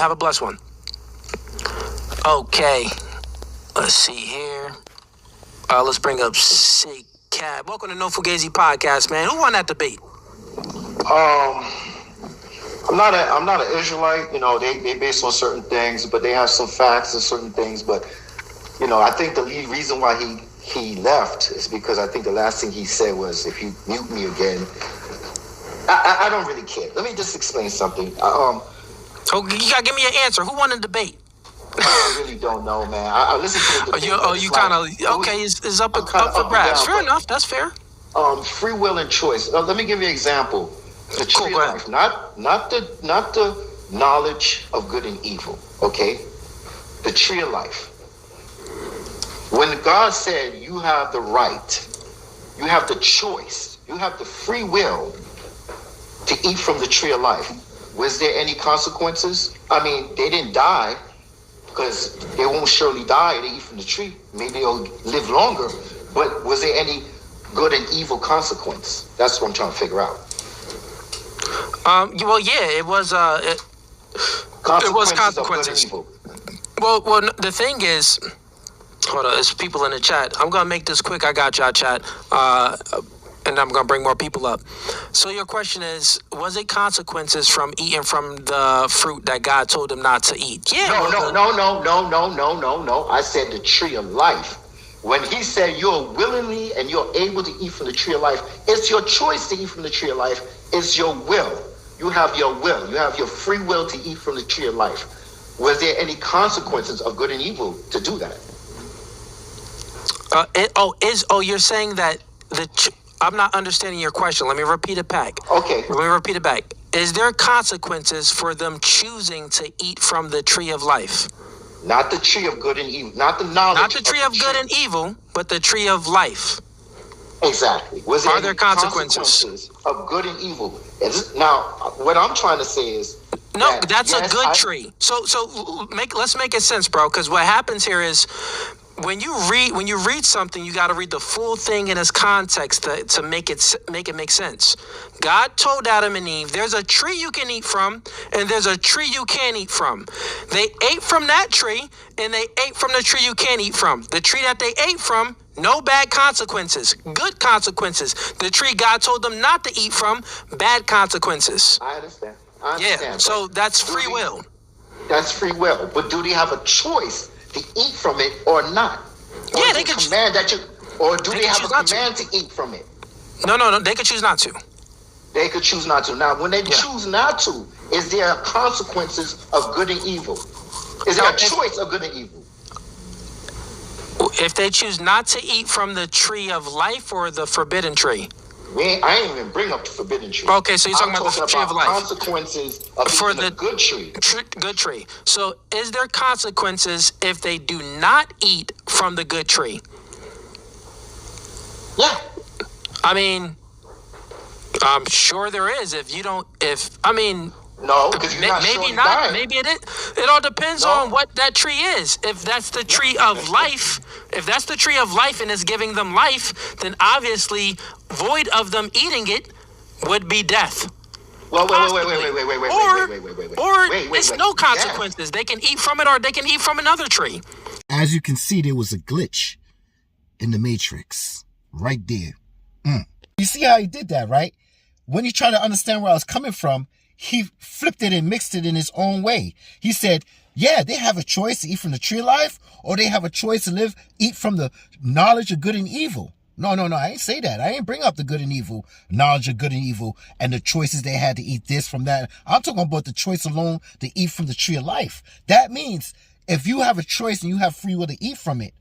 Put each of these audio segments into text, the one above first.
Have a blessed one. Okay. Let's see here. Let's bring up Sig Cab. Welcome to No Fugazi Podcast, man. Who won that debate? I'm not an Israelite. You know, they based on certain things, but they have some facts and certain things. But you know, I think the reason why he left is because I think the last thing he said was, "If you mute me again." I don't really care. Let me just explain something. Oh, you gotta give me an answer. Who won the debate? I really don't know, man. I listened to the debate. You kind of okay? It's up for grabs. Fair enough. That's fair. Free will and choice. Let me give you an example. The tree of life, not the knowledge of good and evil. Okay, the tree of life. When God said you have the right, you have the choice, you have the free will to eat from the tree of life, was there any consequences? I mean, they didn't die, because they won't surely die if they eat from the tree. Maybe they'll live longer, but was there any good and evil consequence? That's what I'm trying to figure out. Well, yeah, it was. It was consequences. Well, the thing is, hold on, there's people in the chat. I'm gonna make this quick. I got y'all, chat. And I'm gonna bring more people up. So your question is, was it consequences from eating from the fruit that God told him not to eat? Yeah. No. I said the tree of life. When he said you're willingly and you're able to eat from the tree of life, it's your choice to eat from the tree of life. It's your will. You have your will. You have your free will to eat from the tree of life. Was there any consequences of good and evil to do that? You're saying that I'm not understanding your question. Let me repeat it back. Okay. Let me repeat it back. Is there consequences for them choosing to eat from the tree of life? Not the tree of good and evil. Not the knowledge. Not the tree of good and evil, but the tree of life. Exactly. Are there consequences of good and evil? Now, what I'm trying to say is, no, that's a good tree. So let's make it sense, bro. Because what happens here is, when you read something, you got to read the full thing in its context to make it make sense. God told Adam and Eve, there's a tree you can eat from, and there's a tree you can't eat from. They ate from that tree, and they ate from the tree you can't eat from. The tree that they ate from, no bad consequences, good consequences. The tree God told them not to eat from, bad consequences. I understand. Yeah, so that's free will. That's free will. But do they have a choice to eat from it or not? Or yeah, they could command that you, or do they have a command to eat from it? No, they could choose not to. They could choose not to. Now, when they choose not to, is there consequences of good and evil? Is there a choice of good and evil? If they choose not to eat from the tree of life or the forbidden tree? I ain't even bring up the forbidden tree. Okay, so you're talking about the tree of life. Consequences of for the good tree. Good tree. So is there consequences if they do not eat from the good tree? Yeah. I mean, I'm sure there is. No, because you're not maybe not. Dying. Maybe it is. It all depends on what that tree is. If that's the tree of life, and it's giving them life, then obviously void of them eating it would be death. Well, wait. Or it's no consequences. They can eat from it, or they can eat from another tree. As you can see, there was a glitch in the Matrix right there. You see how he did that, right? When you try to understand where I was coming from, he flipped it and mixed it in his own way. He said, yeah, they have a choice to eat from the tree of life, or they have a choice to eat from the knowledge of good and evil. No, I ain't say that. I ain't bring up the good and evil, knowledge of good and evil, and the choices they had to eat this from that. I'm talking about the choice alone to eat from the tree of life. That means if you have a choice and you have free will to eat from it,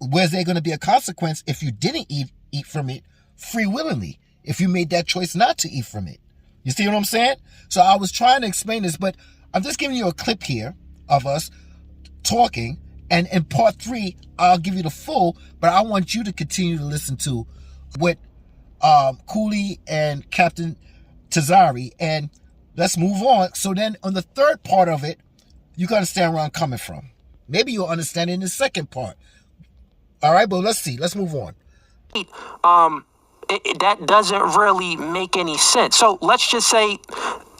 where's there going to be a consequence if you didn't eat from it free willingly, if you made that choice not to eat from it? You see what I'm saying? So I was trying to explain this, but I'm just giving you a clip here of us talking. And in part 3, I'll give you the full, but I want you to continue to listen to what Cooley and Captain Tazari, and let's move on. So then on the third part of it, you can understand where I'm coming from. Maybe you'll understand it in the second part. All right, but let's see. Let's move on. That doesn't really make any sense. So let's just say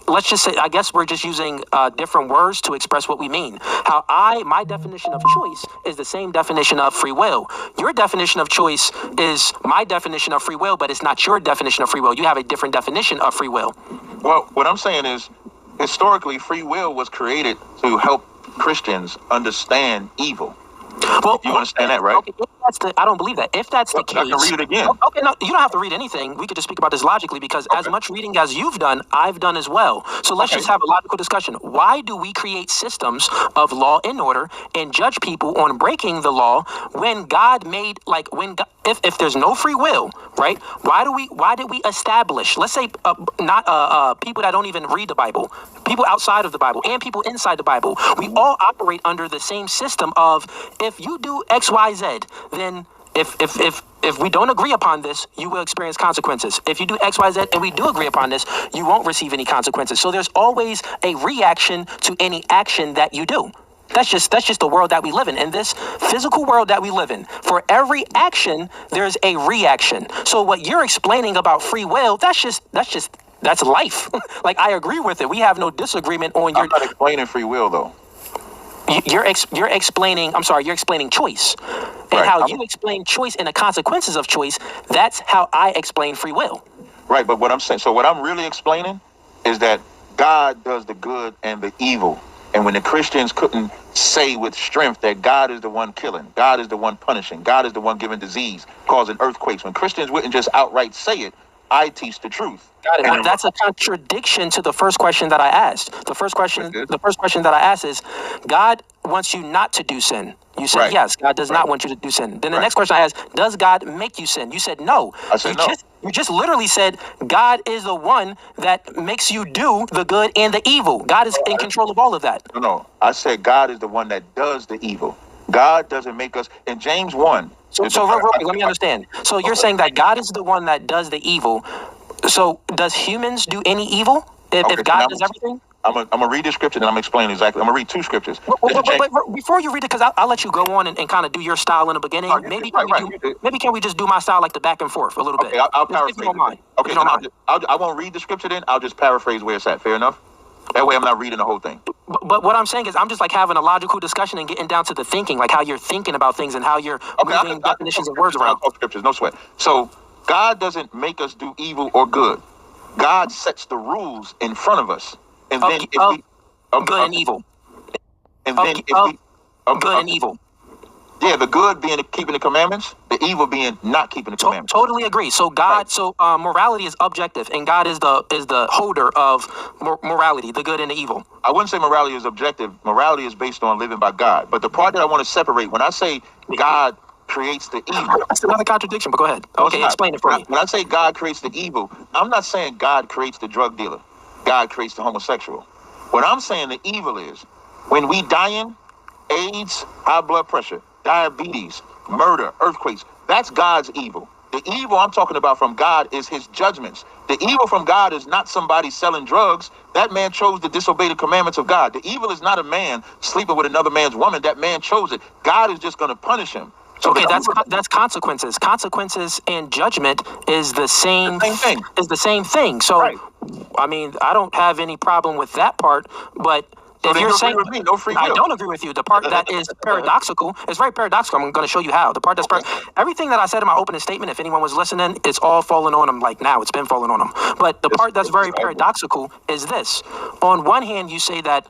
let's just say, I guess we're just using different words to express what we mean. My definition of choice is the same definition of free will. Your definition of choice is my definition of free will, but it's not your definition of free will. You have a different definition of free will. Well, what I'm saying is, historically, free will was created to help Christians understand evil. Well, you understand that, right? Okay, I don't believe that. If that's the case, I can read it again. Okay, no, you don't have to read anything. We could just speak about this logically, because as much reading as you've done, I've done as well. So let's just have a logical discussion. Why do we create systems of law and order and judge people on breaking the law when God made, like, when God, if there's no free will, right? Why did we establish? Let's say not people that don't even read the Bible, people outside of the Bible, and people inside the Bible. We all operate under the same system of, if you do X, Y, Z, then if we don't agree upon this, you will experience consequences. If you do X, Y, Z, and we do agree upon this, you won't receive any consequences. So there's always a reaction to any action that you do. That's just the world that we live in this physical world that we live in. For every action, there's a reaction. So what you're explaining about free will, that's life. Like, I agree with it. We have no disagreement on your. I'm not explaining free will, though. You're explaining. I'm sorry. You're explaining choice, and right. how you explain choice and the consequences of choice. That's how I explain free will. Right, but what I'm saying, so what I'm really explaining is that God does the good and the evil. And when the Christians couldn't say with strength that God is the one killing, God is the one punishing, God is the one giving disease, causing earthquakes, when Christians wouldn't just outright say it, I teach the truth. Got it. That's a contradiction to the first question that I asked. The first question that I asked is, God wants you not to do sin. You said yes, God does not want you to do sin. Then the next question I asked, does God make you sin? You said no. I said no. You just literally said God is the one that makes you do the good and the evil. God is in control of all of that. No, I said God is the one that does the evil. God doesn't make us. In James 1. So real quick, let me understand. So you're saying that God is the one that does the evil. So does humans do any evil if God does everything? I'm going to read the scripture, and I'm going to explain exactly. I'm going to read two scriptures. But before you read it, because I'll let you go on and kind of do your style in the beginning. Maybe can we just do my style, like the back and forth a little bit? Okay, I'll paraphrase. If you don't mind. Okay, I won't read the scripture then. I'll just paraphrase where it's at. Fair enough? That way I'm not reading the whole thing. But what I'm saying is, I'm just like having a logical discussion and getting down to the thinking, like how you're thinking about things and how you're moving definitions of words around. Scriptures, no sweat. So God doesn't make us do evil or good. God sets the rules in front of us. And then good and evil. And then good and evil. Yeah, the good being keeping the commandments, the evil being not keeping the commandments. Totally agree. So God, morality is objective, and God is the holder of morality, the good and the evil. I wouldn't say morality is objective. Morality is based on living by God. But the part that I want to separate, when I say God creates the evil, that's another contradiction. But go ahead. Okay, explain it for me. When I say God creates the evil, I'm not saying God creates the drug dealer. God creates the homosexual. What I'm saying the evil is, when we dying, AIDS, high blood pressure, diabetes, murder, earthquakes, that's God's evil. The evil I'm talking about from God is his judgments. The evil from God is not somebody selling drugs. That man chose to disobey the commandments of God. The evil is not a man sleeping with another man's woman. That man chose it. God is just going to punish him. So okay, that's consequences. Consequences and judgment is the same thing. Is the same thing. So, right. I mean, I don't have any problem with that part, but so if you're saying with me, no free will. I don't agree with you. The part that is paradoxical, it's very paradoxical. I'm going to show you how. The part that's everything that I said in my opening statement, if anyone was listening, it's all falling on them. Like now, it's been falling on them. But the part that's very paradoxical is this. On one hand, you say that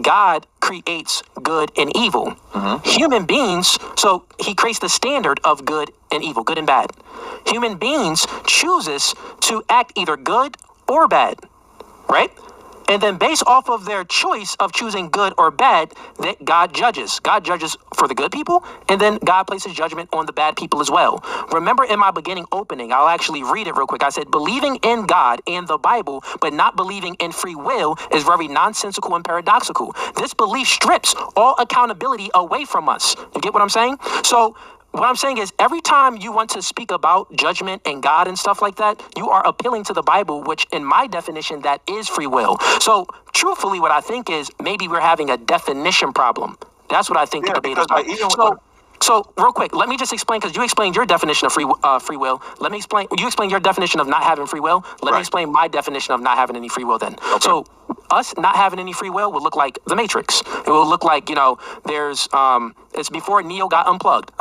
God creates good and evil. Human beings, so he creates the standard of good and evil, good and bad. Human beings chooses to act either good or bad, right? And then based off of their choice of choosing good or bad, that God judges. God judges for the good people, and then God places judgment on the bad people as well. Remember in my beginning opening, I'll actually read it real quick. I said, believing in God and the Bible, but not believing in free will is very nonsensical and paradoxical. This belief strips all accountability away from us. You get what I'm saying? So what I'm saying is, every time you want to speak about judgment and God and stuff like that, you are appealing to the Bible, which in my definition, that is free will. So truthfully, what I think is maybe we're having a definition problem. That's what I think the debate is about. So real quick, let me just explain, because you explained your definition of free will. Let me explain. You explain your definition of not having free will. Let me explain my definition of not having any free will. Then, so us not having any free will would look like the Matrix. It will look like, there's it's before Neo got unplugged.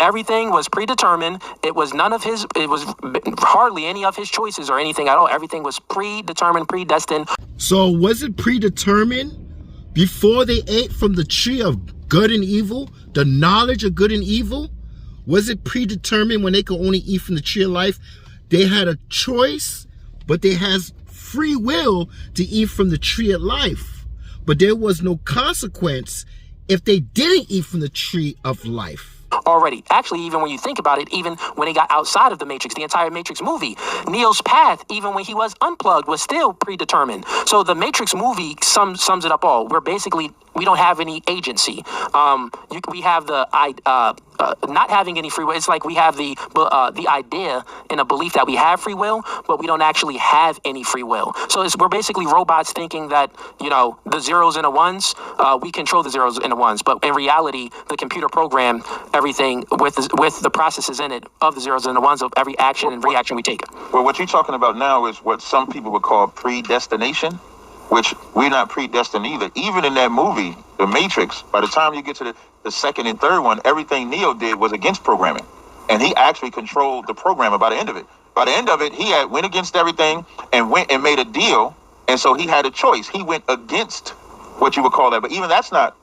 Everything was predetermined. It was hardly any of his choices or anything at all. Everything was predetermined, predestined. So was it predetermined before they ate from the tree of good and evil, the knowledge of good and evil? Was it predetermined when they could only eat from the tree of life? They had a choice, but they had free will to eat from the tree of life. But there was no consequence if they didn't eat from the tree of life. Already. Actually, even when you think about it, even when he got outside of the Matrix, the entire Matrix movie, Neo's path, even when he was unplugged, was still predetermined. So the Matrix movie sums it up all. We don't have any agency. We have the not having any free will. It's like we have the idea and a belief that we have free will, but we don't actually have any free will. So we're basically robots thinking that, the zeros and the ones, we control the zeros and the ones. But in reality, the computer programmed everything with the processes in it of the zeros and the ones of every action and reaction we take. Well, what you're talking about now is what some people would call predestination, which we're not predestined either. Even in that movie, The Matrix, by the time you get to the second and third one, everything Neo did was against programming. And he actually controlled the programmer by the end of it. By the end of it, he went against everything and went and made a deal. And so he had a choice. He went against what you would call that. But even that's not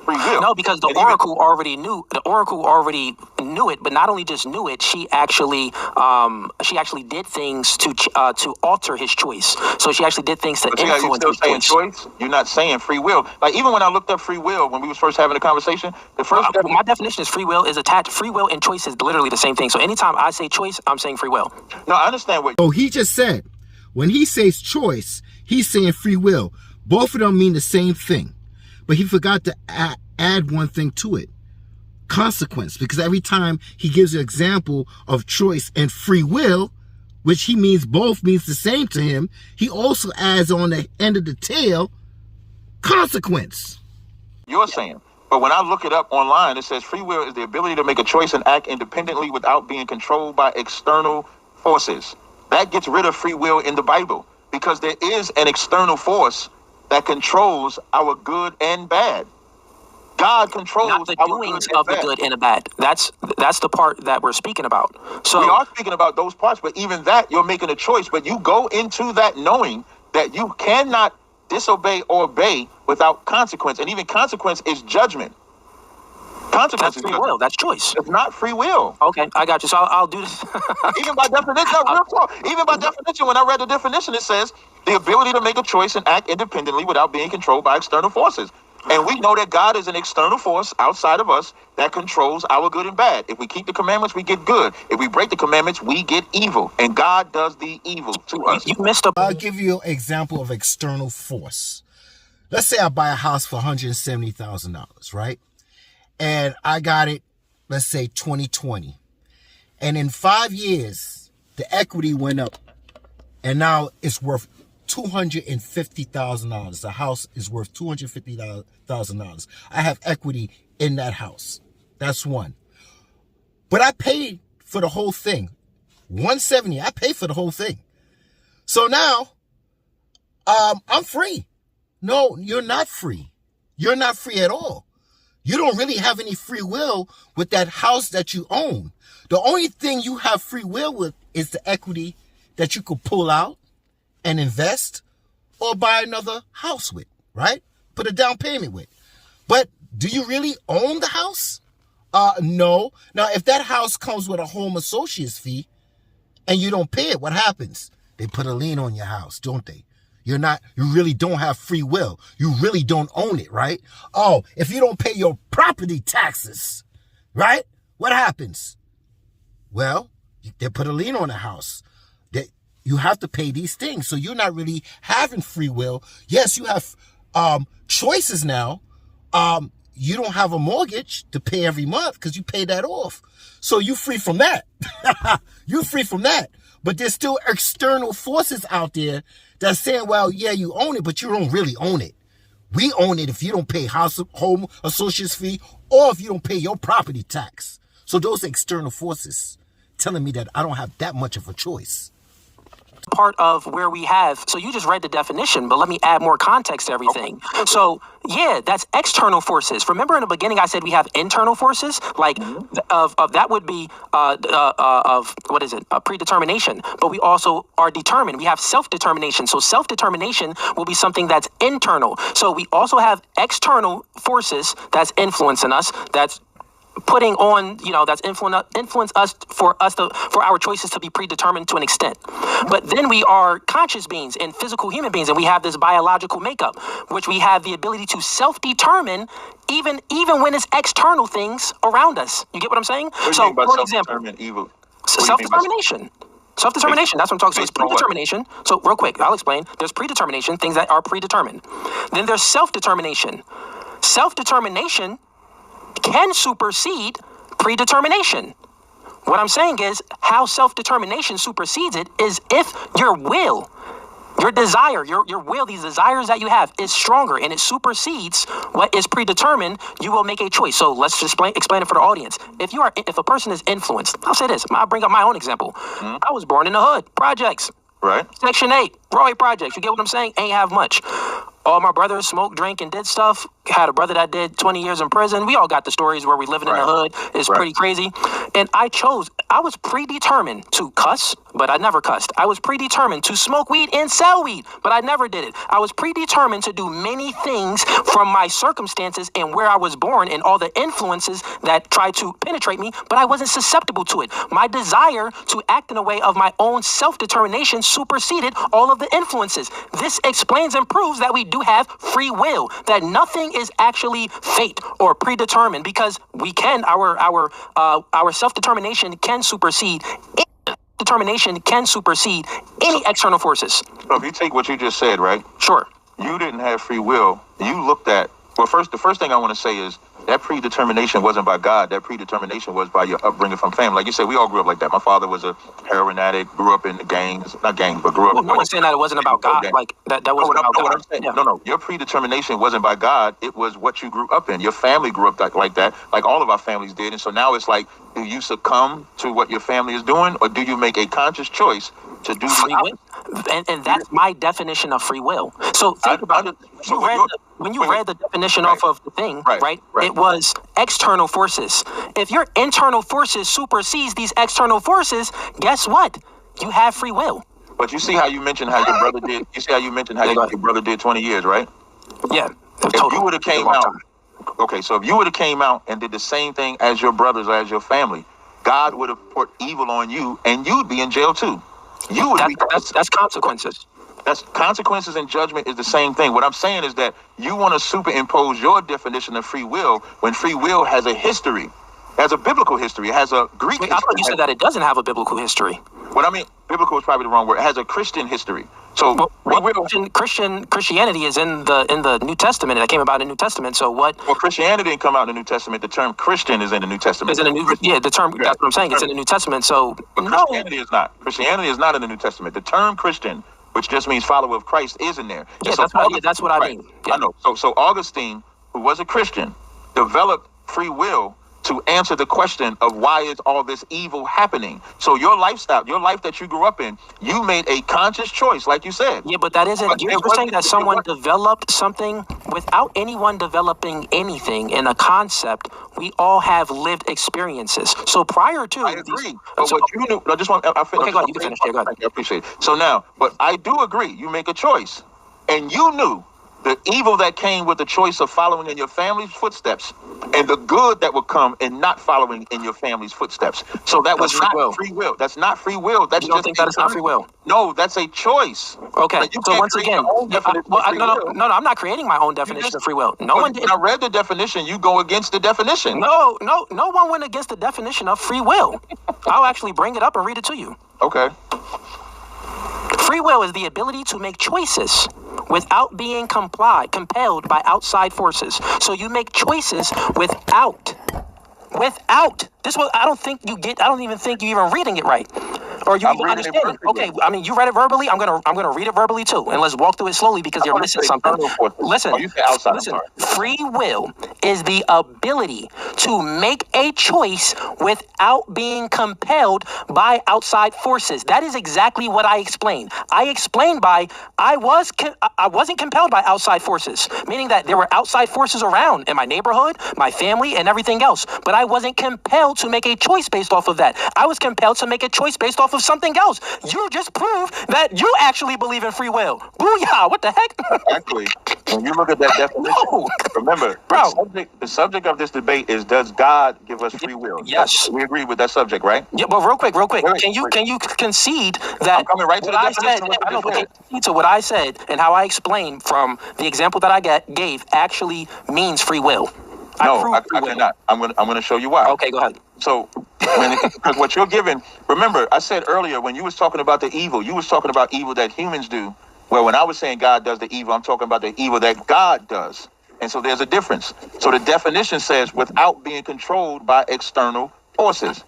free will. No, because the Oracle already knew. The Oracle already knew it, but not only just knew it, she actually did things to alter his choice. So she actually did things to influence his choice. Choice. You're not saying free will. Like even when I looked up free will when we was first having a conversation, my definition is free will is attached. Free will and choice is literally the same thing. So anytime I say choice, I'm saying free will. No, I understand what. So he just said, when he says choice, he's saying free will. Both of them mean the same thing. But he forgot to add one thing to it. Consequence. Because every time he gives an example of choice and free will, which he means both means the same to him, he also adds on the end of the tail, consequence. You're saying. But when I look it up online, it says free will is the ability to make a choice and act independently without being controlled by external forces. That gets rid of free will in the Bible because there is an external force that controls our good and bad. God controls not the doings of the good and the bad. That's the part that we're speaking about. So we are speaking about those parts, but even that you're making a choice. But you go into that knowing that you cannot disobey or obey without consequence, and even consequence is judgment. Consequence that's free will. That's choice. It's not free will. Okay, I got you. So I'll do this. Even by definition, no, real talk. Even by definition, when I read the definition, it says the ability to make a choice and act independently without being controlled by external forces. And we know that God is an external force outside of us that controls our good and bad. If we keep the commandments, we get good. If we break the commandments, we get evil. And God does the evil to us. You missed up. I'll give you an example of external force. Let's say I buy a house for $170,000, right? And I got it, let's say 2020. And in 5 years, the equity went up. And now it's worth $250,000. The house is worth $250,000. I have equity in that house. That's one. But I paid for the whole thing. $170,000. I paid for the whole thing. So now, I'm free. No, you're not free. You're not free at all. You don't really have any free will with that house that you own. The only thing you have free will with is the equity that you could pull out and invest or buy another house with, right? Put a down payment with. But do you really own the house? No. Now, if that house comes with a home associate's fee and you don't pay it, what happens? They put a lien on your house, don't they? You really don't have free will. You really don't own it, right? Oh, if you don't pay your property taxes, right? What happens? Well, they put a lien on the house. You have to pay these things. So you're not really having free will. Yes, you have choices now. You don't have a mortgage to pay every month because you pay that off. So you're free from that. You're free from that. But there's still external forces out there that's saying, well, yeah, you own it, but you don't really own it. We own it if you don't pay home associates fee or if you don't pay your property tax. So those external forces telling me that I don't have that much of a choice. Part of where we have, so you just read the definition, but let me add more context to everything. So yeah, that's external forces. Remember in the beginning I said we have internal forces, like of that would be of what is it, predetermination, but we also are determined. We have self-determination. So self-determination will be something that's internal. So we also have external forces that's influencing us, that's putting on, that's influence us for our choices to be predetermined to an extent. But then we are conscious beings and physical human beings, and we have this biological makeup, which we have the ability to self-determine even when it's external things around us. You get what I'm saying? So, for example, evil? Self-determination. Self-determination, that's what I'm talking about. So it's predetermination. So real quick, I'll explain. There's predetermination, things that are predetermined. Then there's self-determination. Self-determination can supersede predetermination. What I'm saying is how self-determination supersedes it is if your will, your desire, your will, these desires that you have is stronger and it supersedes what is predetermined, you will make a choice. So let's just explain it for the audience. If a person is influenced, I'll say this, I'll bring up my own example. I was born in the hood, projects. Right. Section 8, Roy projects. You get what I'm saying? Ain't have much. All my brothers smoked, drank, and did stuff. Had a brother that did 20 years in prison. We all got the stories where we living in the hood. It's pretty crazy. And I was predetermined to cuss, but I never cussed. I was predetermined to smoke weed and sell weed, but I never did it. I was predetermined to do many things from my circumstances and where I was born and all the influences that tried to penetrate me, but I wasn't susceptible to it. My desire to act in a way of my own self-determination superseded all of the influences. This explains and proves that we do have free will, that nothing is actually fate or predetermined, because we can, our self-determination can supersede any external forces. So if you take what you just said, right? Sure. You didn't have free will. You looked at, the first thing I want to say is that predetermination wasn't by God. That predetermination was by your upbringing from family. Like you said, we all grew up like that. My father was a heroin addict, grew up in the gangs, not gangs, but grew up. No one's saying that it wasn't about God. Like that wasn't about God. Yeah. No. Your predetermination wasn't by God. It was what you grew up in. Your family grew up like that, like all of our families did. And so now it's like, do you succumb to what your family is doing, or do you make a conscious choice to do free will? And that's my definition of free will. So think about it. When you read the definition off of the thing, right? It was external forces. If your internal forces supersedes these external forces, guess what? You have free will. But you see how you mentioned how your brother did. You see how you mentioned how your brother did 20 years, right? Yeah. If you would have came out, okay, so if you would have came out and did the same thing as your brothers or as your family, God would have put evil on you, and you'd be in jail too. That's consequences. That's consequences, and judgment is the same thing. What I'm saying is that you want to superimpose your definition of free will when free will has a history, has a biblical history, it has a Greek history. I thought you said that it doesn't have a biblical history. What I mean, biblical is probably the wrong word. It has a Christian history. So Christianity is in the New Testament. That came about in the New Testament. So what? Well, Christianity didn't come out in the New Testament. The term Christian is in the New Testament. The term. That's what I'm saying. It's in the New Testament. So but Christianity is not. Christianity is not in the New Testament. The term Christian, which just means follower of Christ, is in there. Yeah, so that's what I mean. Yeah. I know. So Augustine, who was a Christian, developed free will to answer the question of why is all this evil happening. So your lifestyle, your life that you grew up in, you made a conscious choice, like you said. Yeah, but that isn't, you're saying that someone developed something without anyone developing anything in a concept. We all have lived experiences. So prior to... I agree. But what you knew, I just want... Okay, go ahead, you can finish. Yeah, go ahead. I appreciate it. So now, but I do agree, you make a choice. And you knew the evil that came with the choice of following in your family's footsteps and the good that would come in not following in your family's footsteps. So that's not free will. That's not free will. That's you don't think that is not free will? No, that's a choice. Okay. So once again, no, I'm not creating my own definition of free will. No one did. When I read the definition, you go against the definition. No one went against the definition of free will. I'll actually bring it up and read it to you. Okay. Free will is the ability to make choices without being compelled by outside forces. So you make choices without. This was, I don't even think you even reading it right. or you I'm even reading it understand it? perfectly. Okay, I mean, you read it verbally. I'm gonna read it verbally too, and let's walk through it slowly because you're missing something. Listen, Oh, you say outside. listen. I'm sorry. Free will is the ability to make a choice without being compelled by outside forces. That is exactly what I explained. I explained by I wasn't compelled by outside forces, meaning that there were outside forces around in my neighborhood, my family, and everything else. But I wasn't compelled to make a choice based off of that. I was compelled to make a choice based off of something else. You just proved that you actually believe in free will. Booyah! What the heck? Actually, when you look at that definition, No. remember, Bro. the subject of this debate is, does God give us free will? Yes. We agree with that subject, right? Yeah, but real quick, Wait, can you wait. concede that I'm coming right to what the I definition said? of what you I know, just but read. concede to what I said and how I explained from the example that I gave actually means free will. No, proved free I will. cannot. I'm gonna show you why. Okay, go ahead. So, because what you're giving, remember, I said earlier when you was talking about the evil, you was talking about evil that humans do. Well, when I was saying God does the evil, I'm talking about the evil that God does. And so there's a difference. So the definition says without being controlled by external forces.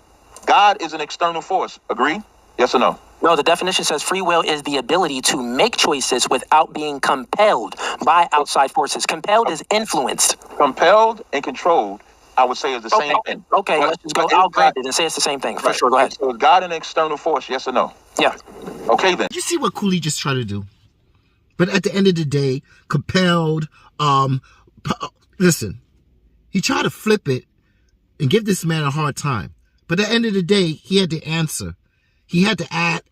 God is an external force. Agree? Yes or no? No, the definition says free will is the ability to make choices without being compelled by outside forces. Compelled is influenced. Compelled and controlled, I would say, is the same thing. Okay, But- let's just go. but I'll it's grant not- it and say it's the same thing. For Right. sure, go ahead. So is God an external force? Yes or no? Yeah. Okay, then. You see what Cooley just tried to do? But at the end of the day, compelled, listen, he tried to flip it and give this man a hard time. But at the end of the day, he had to answer. He had to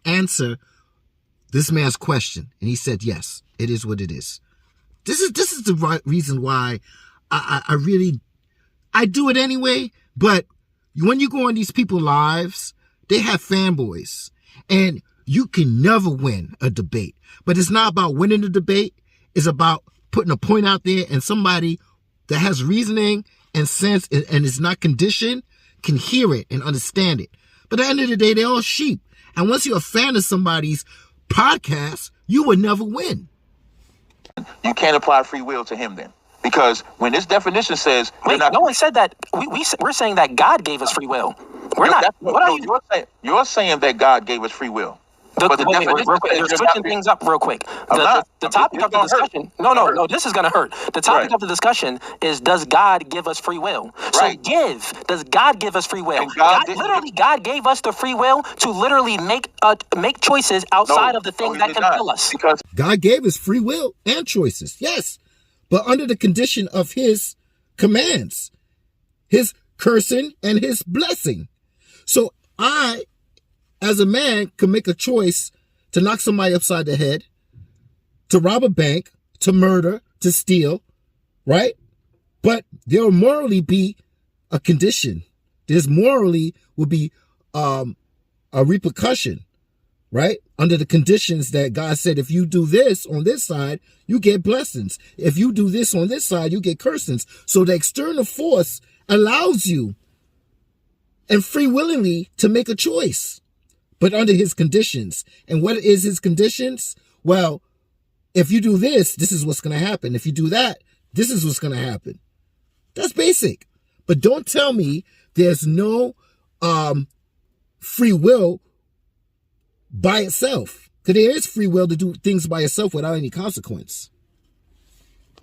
answer this man's question. And he said, yes, it is what it is. This is the right reason why I do it anyway. But when you go on these people's lives, they have fanboys. And you can never win a debate. But it's not about winning the debate. It's about putting a point out there, and somebody that has reasoning and sense and is not conditioned can hear it and understand it. But at the end of the day, they're all sheep. And once you're a fan of somebody's podcast, you will never win. You can't apply free will to him then. Because when this definition says... Wait, no one said that. We're saying that God gave us free will. We're not. What are you? You're saying that God gave us free will. But the Wait, definition real quick. says You're you're switching not- things up real quick. I'm not. The topic It's of the gonna hurt. discussion. No, this is gonna hurt. The topic Right. of the discussion is, does God give us free will? Right. So does God give us free will? And God didn't literally, God gave us the free will to literally make choices outside of the things that compel us. Because God gave us free will and choices, yes, but under the condition of his commands, his cursing and his blessing. So I, as a man, can make a choice to knock somebody upside the head, to rob a bank, to murder, to steal, right? But there will morally be a condition. There's morally will be a repercussion, right? Under the conditions that God said, if you do this on this side, you get blessings. If you do this on this side, you get cursings. So the external force allows you and free willingly to make a choice, but under his conditions. And what is his conditions? Well, if you do this, this is what's going to happen. If you do that, this is what's going to happen. That's basic. But don't tell me there's no free will by itself. Because there is free will to do things by yourself without any consequence.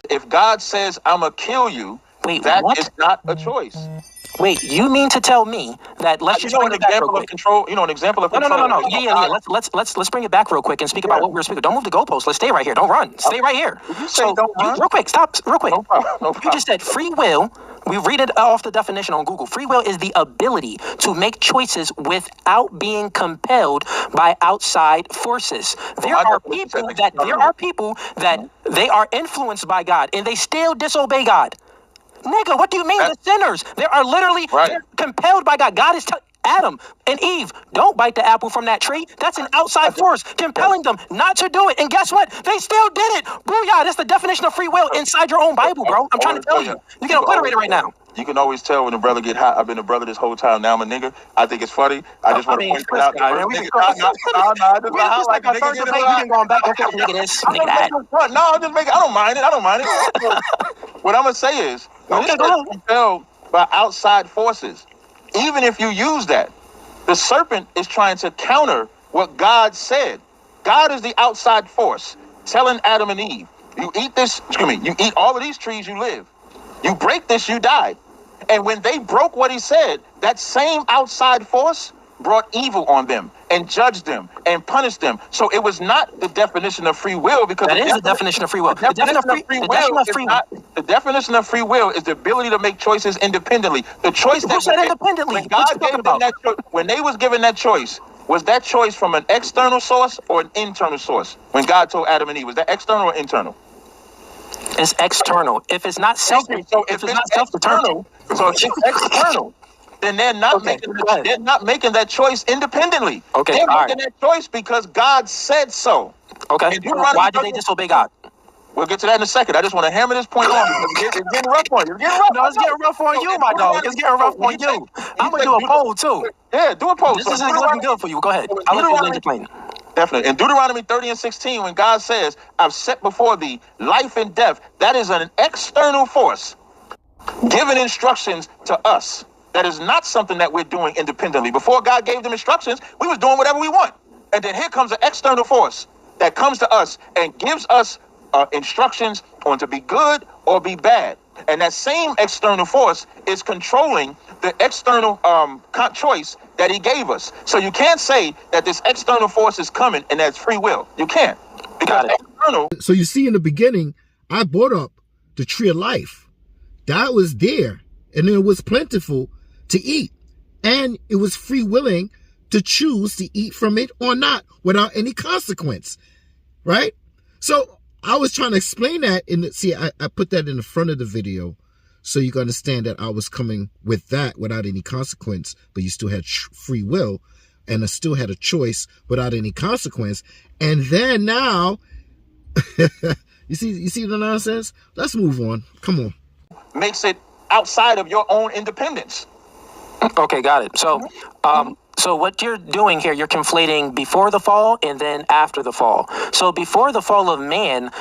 if God says, I'm going to kill you, Wait, that what? is not a choice. Wait, you mean to tell me that let's just bring an it back real example of quick. control. An example of No. control. Yeah. Let's bring it back real quick and speak about what we're speaking. Don't move the goalposts. Let's stay right here. Don't run. Stay right here. You say don't run? Real quick. Stop. Real quick. No problem. No You problem. just said free will. We read it off the definition on Google. Free will is the ability to make choices without being compelled by outside forces. There are people that they are influenced by God and they still disobey God. Nigga, what do you mean the sinners? They are literally they're compelled by God. God is Adam and Eve, don't bite the apple from that tree. That's an outside force compelling them not to do it. And guess what? They still did it. Booyah, that's the definition of free will inside your own Bible, bro. I'm trying to tell you. You get obliterated right now. You can always tell when a brother get hot. I've been a brother this whole time. Now I'm a nigga. I think it's funny. I just want to point that out. We just like our third debate. We been going back and forth, nigga this, nigga that. No, I'm just making. I don't mind it. What I'm gonna say is, when it's compelled by outside forces, even if you use that, The serpent is trying to counter what God said. God is the outside force telling Adam and Eve, you eat this, you eat all of these trees, you live. You break this, you die. And when they broke what he said, that same outside force brought evil on them and judged them and punished them. So it was not the definition of free will, because that is the definition of free will. The definition of free will is the ability to make choices independently. The choice that who said independently? When God gave them that choice, when they was given that choice, was that choice from an external source or an internal source? When God told Adam and Eve, was that external or internal? It's external. If it's not self, so if it's not external, so if it's external, then they're not making that choice independently. Okay, they're making that choice because God said so. Okay. Why did they disobey God? We'll get to that in a second. I just want to hammer this point on because it's getting rough on you. No, it's getting rough on you, my dog. It's getting rough on you. I'm gonna do a poll too. Yeah, do a poll. This isn't looking good for you. Go ahead. I'll let you land your plane. Definitely. In Deuteronomy 30:16, when God says, I've set before thee life and death, that is an external force giving instructions to us. That is not something that we're doing independently. Before God gave them instructions, we was doing whatever we want. And then here comes an external force that comes to us and gives us instructions on to be good or be bad. And that same external force is controlling the external choice that he gave us. So you can't say that this external force is coming and that's free will. You can't. Because external. So you see, in the beginning, I brought up the tree of life. That was there, and it was plentiful to eat. And it was free willing to choose to eat from it or not without any consequence. Right? So I was trying to explain that I put that in the front of the video so you can understand that I was coming with that without any consequence, but you still had free will and I still had a choice without any consequence. And then now, you see the nonsense? Let's move on. Come on. Makes it outside of your own independence. Okay, got it. So what you're doing here, you're conflating before the fall and then after the fall. So before the fall of man,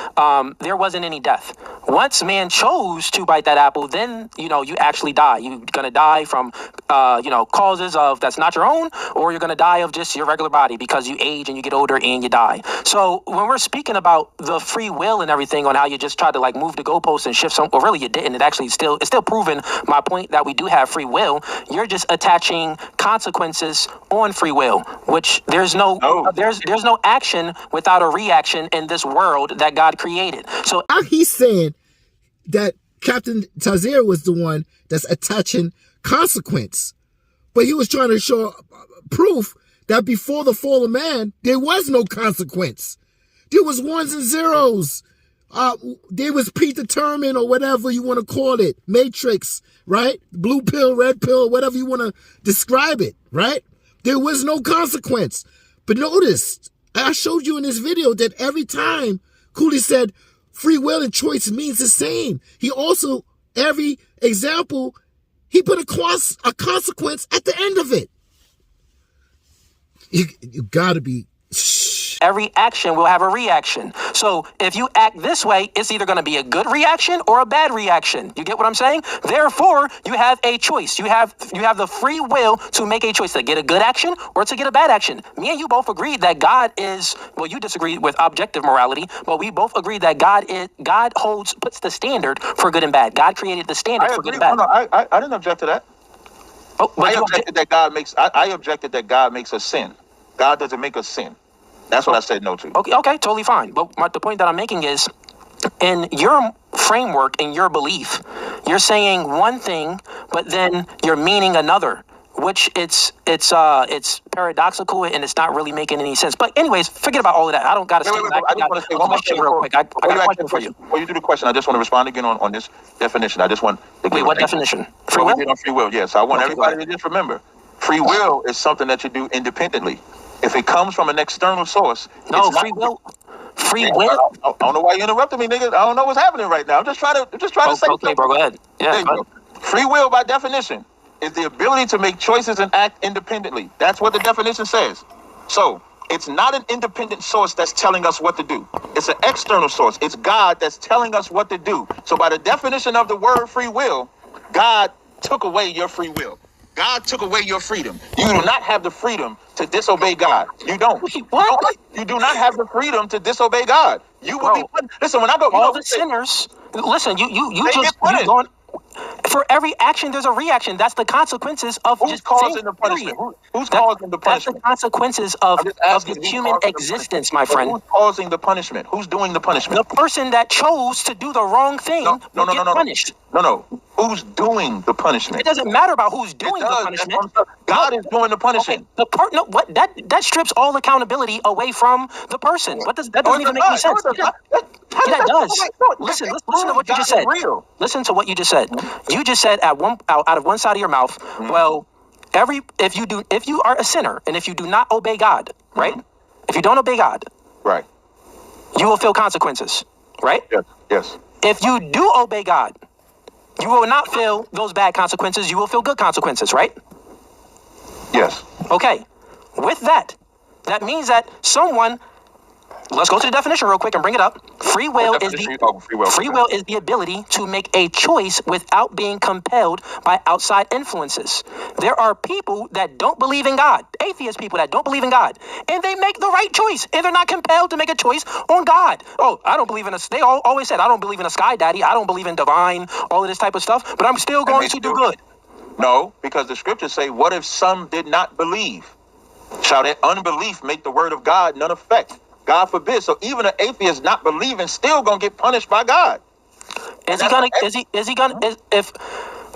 there wasn't any death. Once man chose to bite that apple, then, you actually die. You're going to die from, causes of that's not your own, or you're going to die of just your regular body because you age and you get older and you die. So when we're speaking about the free will and everything on how you just tried to move the goalposts and shift well, really you didn't. It's still proving my point that we do have free will. You're just attaching consequences on free will, which there's no action without a reaction in this world that God created. So he's saying that Captain Tazir was the one that's attaching consequence, but he was trying to show proof that before the fall of man there was no consequence. There was ones and zeros. There was predetermined, or whatever you want to call it, matrix, right? Blue pill, red pill, whatever you want to describe it, right? There was no consequence. But notice, I showed you in this video that every time Cooley said free will and choice means the same. He also, every example, he put a consequence at the end of it. You gotta be... Every action will have a reaction. So if you act this way, it's either going to be a good reaction or a bad reaction. You get what I'm saying? Therefore, you have a choice. You have the free will to make a choice to get a good action or to get a bad action. Me and you both agreed that God is, well, you disagreed with objective morality, but we both agreed that God puts the standard for good and bad. God created the standard for good and bad. No, I didn't object to that. I objected that God makes us sin. God doesn't make us sin. That's what I said no to. Okay, totally fine. But the point that I'm making is, in your framework, in your belief, you're saying one thing, but then you're meaning another, which it's paradoxical and it's not really making any sense. But anyways, forget about all of that. I don't got to say that. I just want to say one more thing real quick. I got a question for you. Before you do the question, I just want to respond again on this definition. I just want to Wait, what definition? Free will? On free will, yes. I want everybody to just remember, free will is something that you do independently. If it comes from an external source, free will. I don't know why you interrupted me, nigga. I don't know what's happening right now. I'm just trying to say something. Okay, bro, go ahead. Yeah, go ahead. Free will, by definition, is the ability to make choices and act independently. That's what the definition says. So it's not an independent source that's telling us what to do. It's an external source. It's God that's telling us what to do. So by the definition of the word free will, God took away your free will. God took away your freedom. You do not have the freedom to disobey God. You don't. Wait, what? You do not have the freedom to disobey God. You will be punished. Listen, when I go, All the sinners. Listen, you going. For every action, there's a reaction. That's the consequences of who's just causing the punishment? Who's causing the That's the punishment? consequences of the human existence, my friend. Who's causing the punishment? Who's doing the punishment? The person that chose to do the wrong thing will get punished. No. Who's doing the punishment? It doesn't matter about who's doing the punishment. God is doing the punishment. Okay, that strips all accountability away from the person. That doesn't even make any sense. Yeah, that does. Listen to what you just said. Listen to what you just said. You just said out of one side of your mouth, well, if you are a sinner and if you do not obey God, right? If you don't obey God, right, you will feel consequences, right? Yes. If you do obey God, you will not feel those bad consequences. You will feel good consequences, right? Yes. Okay. With that means that someone. Let's go to the definition real quick and bring it up. Free will is the ability to make a choice without being compelled by outside influences. There are people that don't believe in God, atheist people that don't believe in God, and they make the right choice, and they're not compelled to make a choice on God. Oh, I don't believe in they always said, I don't believe in a sky daddy, I don't believe in divine, all of this type of stuff, but I'm still going to do good. No, because the scriptures say, what if some did not believe? Shall that unbelief make the word of God none effect? God forbid. So even an atheist not believing still gonna get punished by God. If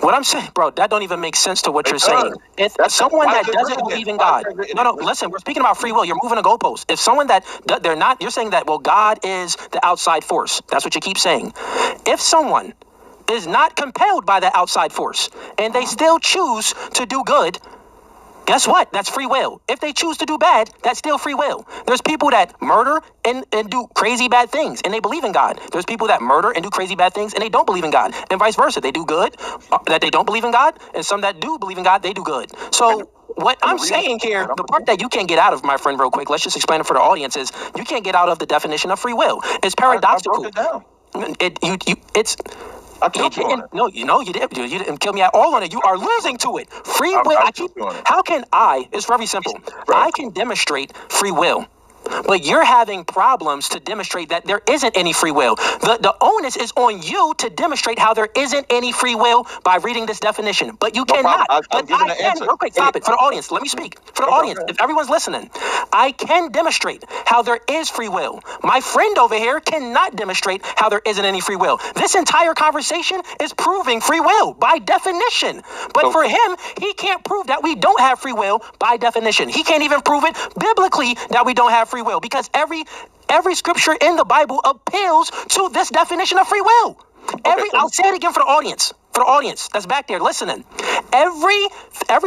what I'm saying, bro, that don't even make sense to what you're saying. If someone that doesn't believe in God, no, listen, we're speaking about free will. You're moving a goalpost. If someone that they're not, you're saying that, well, God is the outside force. That's what you keep saying. If someone is not compelled by that outside force and they still choose to do good, guess what? That's free will. If they choose to do bad, that's still free will. There's people that murder and do crazy bad things and they believe in God. There's people that murder and do crazy bad things and they don't believe in God. And vice versa. They do good, that they don't believe in God, and some that do believe in God, they do good. So what I'm saying here, the part that you can't get out of, my friend, real quick, let's just explain it for the audience, is you can't get out of the definition of free will. It's paradoxical. It's you didn't. No, you didn't. You didn't kill me at all on it. You are losing to it. Free will. How can I? It's very simple. I can demonstrate free will. But you're having problems to demonstrate that there isn't any free will. The onus is on you to demonstrate how there isn't any free will by reading this definition. But you cannot. But I can. Real quick, stop it. For the audience, let me speak. For the audience, if everyone's listening, I can demonstrate how there is free will. My friend over here cannot demonstrate how there isn't any free will. This entire conversation is proving free will by definition. But for him, he can't prove that we don't have free will by definition. He can't even prove it biblically that we don't have free will, because every scripture in the Bible appeals to this definition of free will. I'll say it again for the audience. For the audience that's back there listening. Every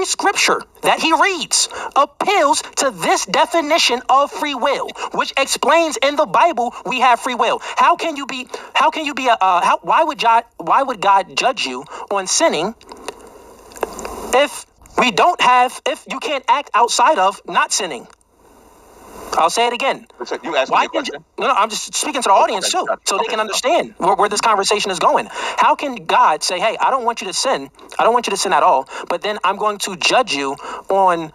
scripture that he reads appeals to this definition of free will, which explains in the Bible we have free will. Why would God judge you on sinning if you can't act outside of not sinning? I'll say it again. You asked me a question? No, I'm just speaking to the audience too, so they can understand where this conversation is going. How can God say, hey, I don't want you to sin. I don't want you to sin at all, but then I'm going to judge you on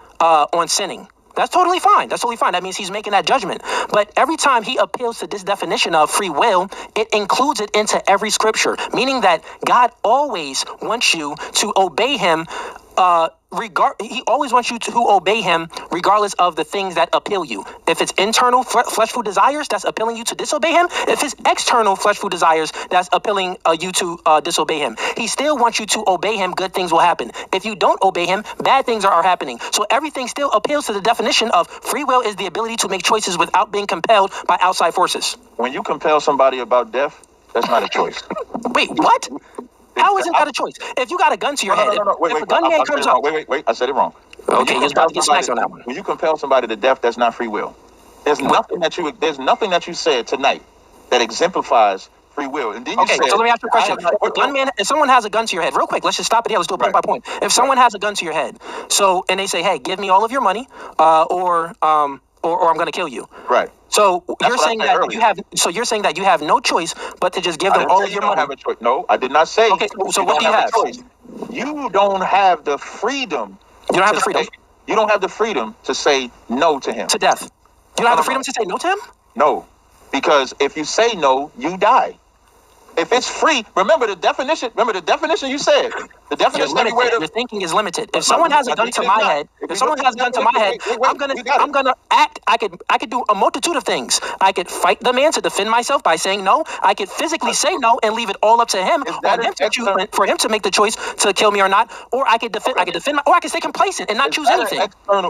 sinning. That's totally fine. That means he's making that judgment. But every time he appeals to this definition of free will, it includes it into every scripture, meaning that God always wants you to obey him. He always wants you to obey him regardless of the things that appeal you. If it's internal fleshful desires that's appealing you to disobey him, if it's external fleshful desires that's appealing you to disobey him, he still wants you to obey him. Good things will happen. If you don't obey him, bad things are happening. So everything still appeals to the definition of free will is the ability to make choices without being compelled by outside forces. When you compel somebody about death, that's not a choice. Wait, what? How isn't that a choice? If you got a gun to your head, if a gunman comes up... Wait, I said it wrong. Okay, you're about to get smacked on that one. When you compel somebody to death, that's not free will. There's nothing that you said tonight that exemplifies free will. And then so let me ask you a question. If someone has a gun to your head, real quick, let's just stop it here. Let's do it point by point. If someone has a gun to your head, and they say, hey, give me all of your money, or I'm going to kill you. Right. So you're saying that you have no choice but to just give them all of your money. Have a choice. No, I did not say. Okay, so what do you have? You don't have the freedom. You don't have the freedom. You don't have the freedom to say no to him. To death. You don't have the freedom to say no to him? No, because if you say no, you die. If it's free, remember the definition. Remember the definition you said. The definition. Your thinking is limited. If someone has a gun to my head, I'm gonna act. I could do a multitude of things. I could fight the man to defend myself by saying no. I could physically say no and leave it all up to him, for him to make the choice to kill me or not. Or I could defend. Or I could stay complacent and not choose anything.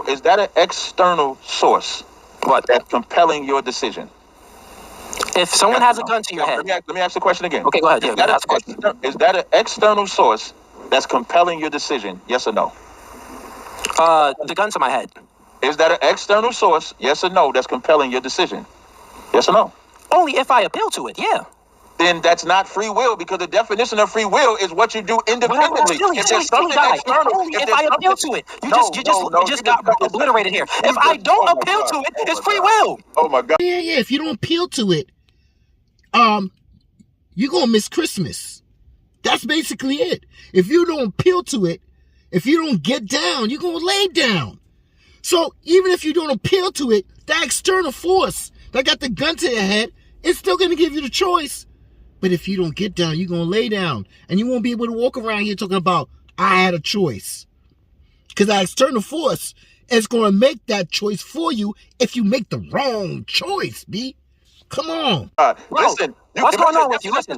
Is that an external source? What? That's compelling your decision. If someone has a gun to your head. Let me ask the question again. Okay, go ahead. Yeah, ask the question. Is that an external source that's compelling your decision? Yes or no? The gun to my head. Is that an external source? Yes or no? That's compelling your decision? Yes or no? Only if I appeal to it. Yeah. Then that's not free will, because the definition of free will is what you do independently. If there's something external, only if I appeal to it. You just got obliterated here. If I don't appeal to it, it's free will. Oh my God. Yeah. If you don't appeal to it, you're gonna miss Christmas. That's basically it. If you don't appeal to it, if you don't get down, you're gonna lay down. So even if you don't appeal to it, that external force that got the gun to your head, it's still gonna give you the choice. But if you don't get down, you're gonna lay down, and you won't be able to walk around here talking about I had a choice. Because that external force is gonna make that choice for you if you make the wrong choice, B. Come on. Listen. What's going on with you? Listen,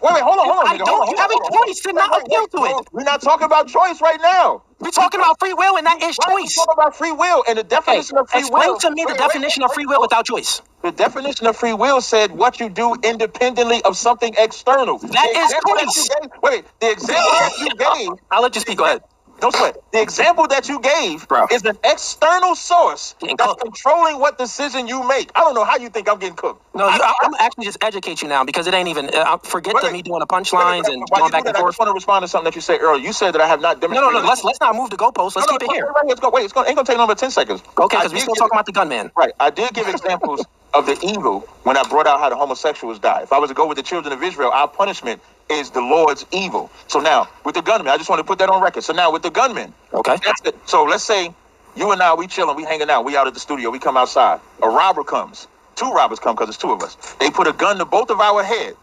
wait, hold on. You have a choice to not appeal to it. We're not talking about choice right now. We're talking about free will, and that is choice. We're talking about free will, and the definition of free will. Explain to me the definition of free will without choice. The definition of free will said what you do independently of something external. That is choice. Wait, the example that you gave. I'll let you speak. Go ahead. Don't sweat. The example that you gave is an external source that's controlling what decision you make. I don't know how you think I'm getting cooked. No, I'm actually just educate you now, because it ain't even. Forget me doing the punchlines and going back and forth. I just want to respond to something that you said earlier. You said that I have not demonstrated. No. Let's not move the goalposts. Let's keep it here. Let's go. Wait, ain't gonna take number 10 seconds. Okay, because we're still talking about the gunman. Right. I did give examples of the evil when I brought out how the homosexuals die. If I was to go with the children of Israel, our punishment is the Lord's evil. So now, with the gunman, I just want to put that on record. So now with the gunman, okay, that's it. So let's say you and I, we chilling, we hanging out, we out at the studio, we come outside. A robber comes. 2 robbers come, because it's 2 of us. They put a gun to both of our head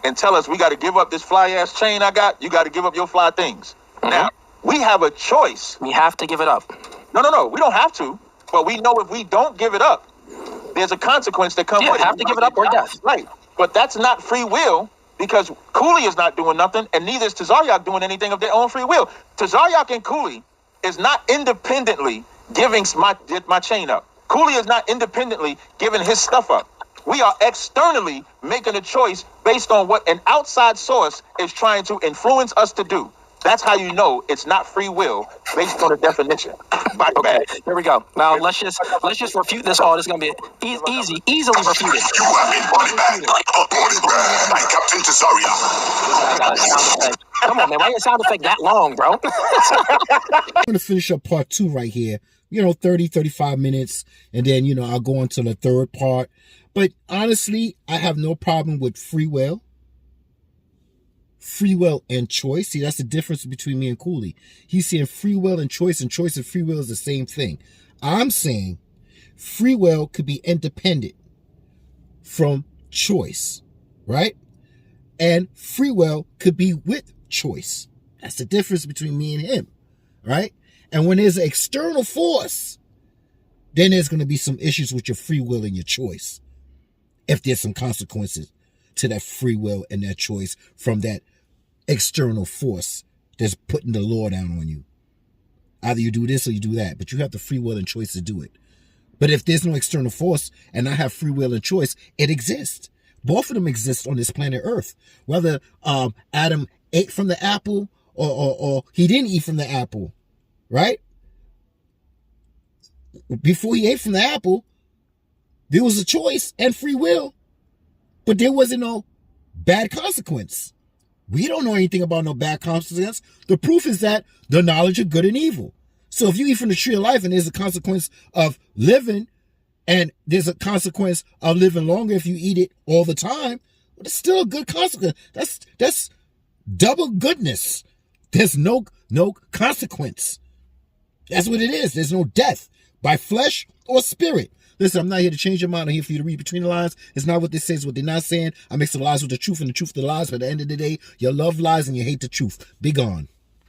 and tell us we got to give up this fly ass chain I got. You got to give up your fly things. Mm-hmm. Now we have a choice. We have to give it up. No. We don't have to, but we know if we don't give it up, there's a consequence that comes with it. You have to give it up or death. Right. But that's not free will, because Cooley is not doing nothing, and neither is Tazaryak doing anything of their own free will. Tazaryak and Cooley is not independently giving my chain up. Cooley is not independently giving his stuff up. We are externally making a choice based on what an outside source is trying to influence us to do. That's how you know it's not free will based on the definition. Okay, here we go. Now let's just refute this all. This is gonna be easily refuted. You have been brought back by Captain Tazaryak. Come on, man. Why your sound effect that long, bro? I'm going to finish up part 2 right here. 30, 35 minutes. And then, I'll go on to the third part. But honestly, I have no problem with free will. Free will and choice. See, that's the difference between me and Cooley. He's saying free will and choice and free will is the same thing. I'm saying free will could be independent from choice, right? And free will could be with choice. That's the difference between me and him, right? And when there's an external force, then there's going to be some issues with your free will and your choice. If there's some consequences to that free will and that choice from that external force that's putting the law down on you. Either you do this or you do that, but you have the free will and choice to do it. But if there's no external force and I have free will and choice, it exists. Both of them exist on this planet Earth. Whether Adam ate from the apple or he didn't eat from the apple, right? Before he ate from the apple, there was a choice and free will, but there wasn't no bad consequence. We don't know anything about no bad consequence. The proof is that the knowledge of good and evil. So if you eat from the tree of life and there's a consequence of living, and there's a consequence of living longer if you eat it all the time, but it's still a good consequence. That's double goodness. There's no consequence. That's what it is. There's no death by flesh or spirit. Listen, I'm not here to change your mind. I'm here for you to read between the lines. It's not what they say, it's what they're not saying. I mix the lies with the truth and the truth with the lies. But at the end of the day, your love lies and you hate the truth. Be gone.